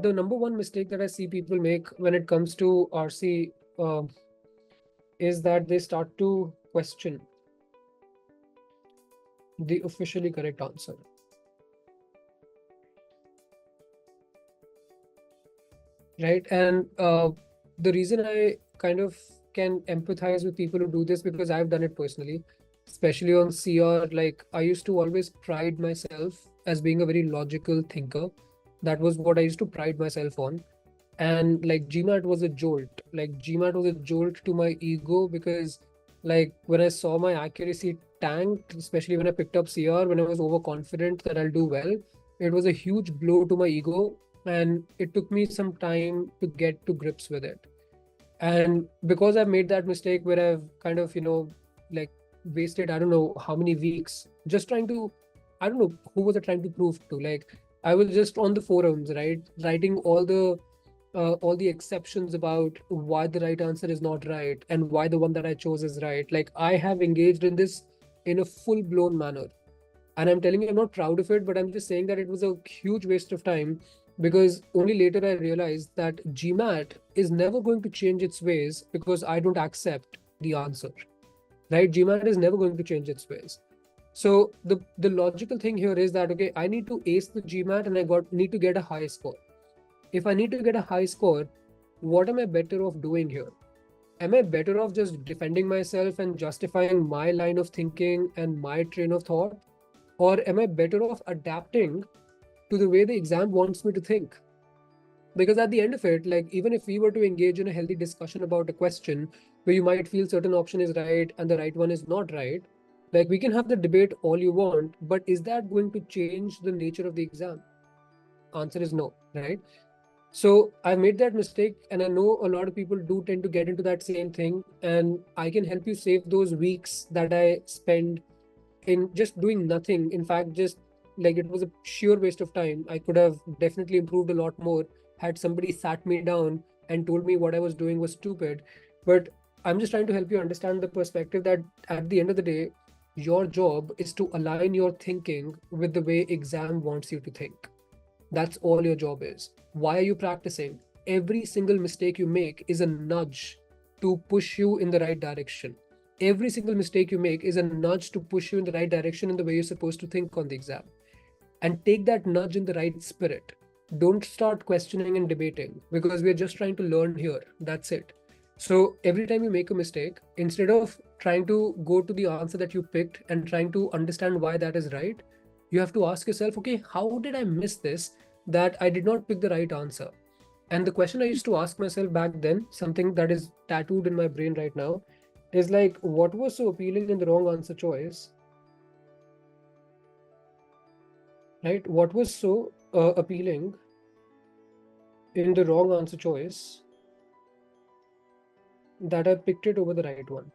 the number one mistake that I see people make when it comes to RC is that they start to question the officially correct answer. Right. And the reason I kind of can empathize with people who do this, because I've done it personally, especially on CR. Like, I used to always pride myself as being a very logical thinker. That was what I used to pride myself on. And like GMAT was a jolt. Like GMAT was a jolt to my ego, because like when I saw my accuracy tanked, especially when I picked up CR, when I was overconfident that I'll do well, it was a huge blow to my ego. And it took me some time to get to grips with it. And because I've made that mistake where I've kind of, like wasted, I don't know how many weeks just trying to, I don't know who was I trying to prove to. Like, I was just on the forums, right? Writing all the exceptions about why the right answer is not right and why the one that I chose is right. Like, I have engaged in this in a full blown manner. And I'm telling you, I'm not proud of it, but I'm just saying that it was a huge waste of time, because only later I realized that GMAT is never going to change its ways because I don't accept the answer, right? GMAT is never going to change its ways. So the logical thing here is that, okay, I need to ace the GMAT and need to get a high score. If I need to get a high score, what am I better off doing here? Am I better off just defending myself and justifying my line of thinking and my train of thought? Or am I better off adapting to the way the exam wants me to think? Because at the end of it, like, even if we were to engage in a healthy discussion about a question where you might feel certain option is right and the right one is not right, like, we can have the debate all you want, but is that going to change the nature of the exam? Answer is no, right? So I made that mistake, and I know a lot of people do tend to get into that same thing. And I can help you save those weeks that I spend in just doing nothing. In fact, just like, it was a sheer waste of time. I could have definitely improved a lot more had somebody sat me down and told me what I was doing was stupid. But I'm just trying to help you understand the perspective that at the end of the day, your job is to align your thinking with the way exam wants you to think. That's all your job is. Why are you practicing? Every single mistake you make is a nudge to push you in the right direction. Every single mistake you make is a nudge to push you in the right direction in the way you're supposed to think on the exam. And take that nudge in the right spirit. Don't start questioning and debating, because we're just trying to learn here. That's it. So every time you make a mistake, instead of trying to go to the answer that you picked and trying to understand why that is right, you have to ask yourself, okay, how did I miss this, that I did not pick the right answer? And the question I used to ask myself back then, something that is tattooed in my brain right now, is like, what was so appealing in the wrong answer choice? Right? What was so appealing in the wrong answer choice that I picked it over the right one?